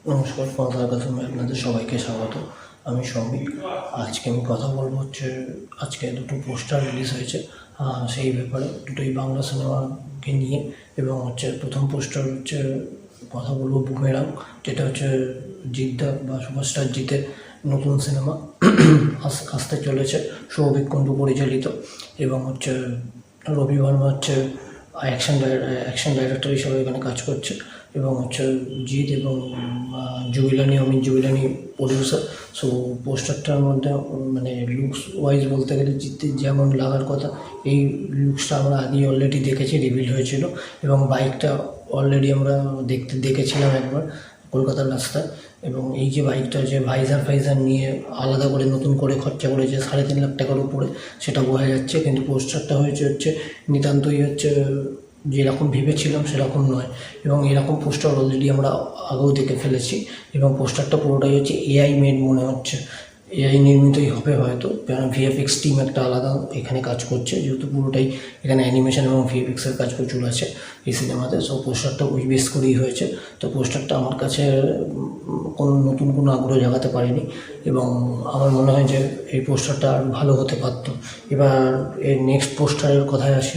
নমস্কার, পর্দার কাছে আপনাদের সবাইকে স্বাগত। আমি সৌমিক। আজকে আমি কথা বলবো আজকে দুটো পোস্টার রিলিজ হয়েছে সেই ব্যাপারে, দুটোই বাংলা সিনেমাকে নিয়ে। এবং প্রথম পোস্টার কথা বলবো বুমেরাং, যেটা জিদ্দা বা সুপারস্টার জিতের নতুন সিনেমা আসতে চলেছে, সৌভিক কুণ্ডু পরিচালিত। এবং রবি বর্মা অ্যাকশন ডাইরেক্টর হিসেবে এখানে কাজ করছে। এবং জিৎ এবং অমিত জুবিলানি প্রডিউসার। সো পোস্টারটার মধ্যে মানে লুকস ওয়াইজ বলতে গেলে জিতের যেমন লাগার কথা, এই লুকসটা আমরা আগেই অলরেডি দেখেছি, রিভিল হয়েছিল। এবং বাইকটা অলরেডি আমরা দেখেছিলাম একবার কলকাতার রাস্তায়। এবং এই যে বাইকটা ভাইজার নিয়ে আলাদা করে নতুন করে খরচা করেছে 3.5 লাখ টাকার উপরে, সেটা বোঝা যাচ্ছে। কিন্তু পোস্টারটা হয়েছে নিতান্তই যেরকম ভেবেছিলাম সেরকম নয়। এবং এরকম পোস্টার অলরেডি আমরা আগেও দেখে ফেলেছি। এবং পোস্টারটা পুরোটাই এআই মেড মনে হচ্ছে, এআই নির্মিতই হবে হয়তো। ভিএফএক্স টিম একটা আলাদা এখানে কাজ করছে, যেহেতু পুরোটাই এখানে অ্যানিমেশন এবং ভিএফএক্সের কাজ প্রচুর আছে এই সিনেমাতে। সো পোস্টারটা ওই বেস করেই হয়েছে। তো পোস্টারটা আমার কাছে নতুন কোনো আগ্রহ জাগাতে পারেনি। এবং আমার মনে হয় যে এই পোস্টারটা আর ভালো হতে পারত। এবার এর নেক্সট পোস্টারের কথায় আসি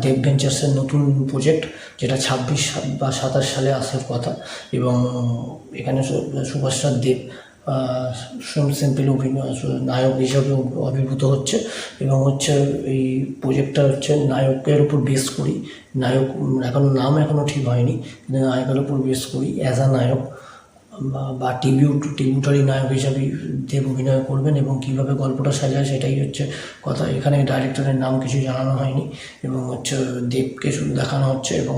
দেব ভেঞ্চার্সের নতুন প্রজেক্ট, যেটা 26 বা 27 সালে আসার কথা। এবং এখানে সুপারস্টার দেব সিম্পল নায়ক হিসাবে আবির্ভূত হচ্ছে। এবং এই প্রজেক্টটা নায়কের উপর বেস করি। নায়ক এখনও ঠিক হয়নি, কিন্তু নায়কের উপর বেস করি অ্যাজ আ নায়ক বা টিবিউটারি নায়ক হিসাবে দেব অভিনয় করবেন। এবং কীভাবে গল্পটা সাজায় সেটাই কথা। এখানে ডাইরেক্টরের নাম কিছু জানানো হয়নি। এবং দেবকে শুধু দেখানো হচ্ছে। এবং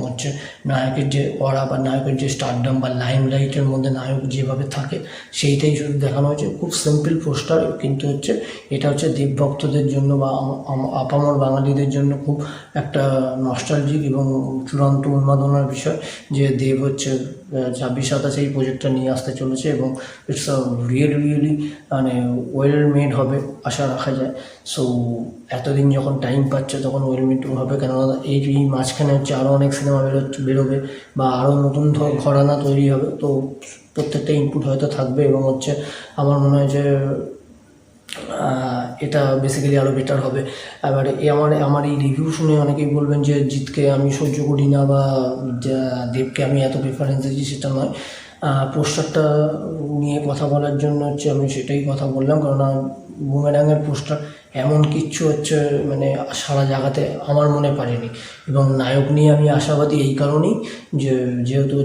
নায়কের যে অরা বা নায়কের যে স্টারডাম বা লাইমলাইটের মধ্যে নায়ক যেভাবে থাকে সেইটাই শুধু দেখানো হয়েছে। খুব সিম্পল পোস্টার, কিন্তু এটা দেব ভক্তদের জন্য বা আপামর বাঙালিদের জন্য খুব একটা নস্টালজিক এবং চূড়ান্ত উন্মাদনার বিষয় যে দেব 26-27 এই প্রজেক্টটা নিয়ে আসতে চলেছে। এবং ইটস রিয়েলি মানে ওয়েল মেড হবে আশা রাখা যায়। সো এতদিন যখন টাইম পাচ্ছে তখন ওয়েল মেড হবে, কেননা এই মাঝখানে আরও অনেক সিনেমা বেরোবে বা আরও নতুন ঘরানা তৈরি হবে। তো প্রত্যেকটা ইনপুট হয়তো থাকবে। এবং আমার মনে হয় যে এটা বেসিক্যালি আরও বেটার হবে। এবার আমার এই রিভিউ শুনে অনেকেই বলবেন যে জিতকে আমি সহ্য করি না বা দেবকে আমি এত প্রেফারেন্স দিচ্ছি, সেটা নয়। পোস্টারটা নিয়ে কথা বলার জন্য আমি সেটাই কথা বললাম, কারণ বুমেরাংয়ের পোস্টার এমন কিচ্ছু মানে সারা জায়গাতে আমার মনে পারেনি। এবং নায়ক নিয়ে আমি আশাবাদী এই কারণেই যেহেতু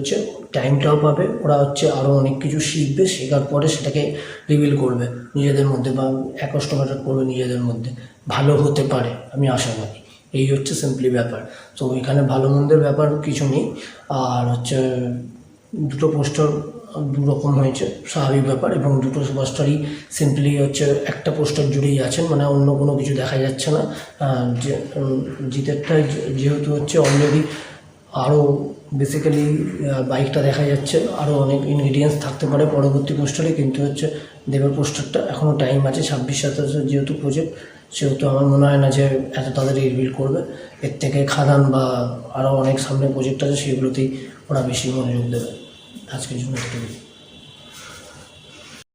টাইমটাও পাবে, ওরা আরও অনেক কিছু শিখবে, শেখার পরে সেটাকে রিভিল করবে নিজেদের মধ্যে বা অ্যাকস্টমেট করবে নিজেদের মধ্যে। ভালো হতে পারে, আমি আশাবাদী। এই সিম্পলি ব্যাপার। তো এখানে ভালো মন্দের ব্যাপার কিছু নেই। আর দুটো পোস্টার দুরকম হয়েছে, স্বাভাবিক ব্যাপার। এবং দুটো সুপারস্টারই সিম্পলি একটা পোস্টার জুড়েই আছেন, মানে অন্য কোনো কিছু দেখা যাচ্ছে না। জিতেরটাই যেহেতু অলরেডি আরও বেসিক্যালি বাইকটা দেখা যাচ্ছে, আরও অনেক ইনগ্রিডিয়েন্টস থাকতে পারে পরবর্তী পোস্টারে। কিন্তু দেবের পোস্টারটা এখনও টাইম আছে, 26-27 যেহেতু প্রজেক্ট, সেহেতু আমার মনে হয় না যে এত তাড়াতাড়ি রিভিল করবে। এর থেকে খাদান বা আরও অনেক সামনে প্রজেক্ট আছে, সেগুলোতেই ওরা বেশি মনোযোগ দেবে। আজকের জন্য এটুকুই।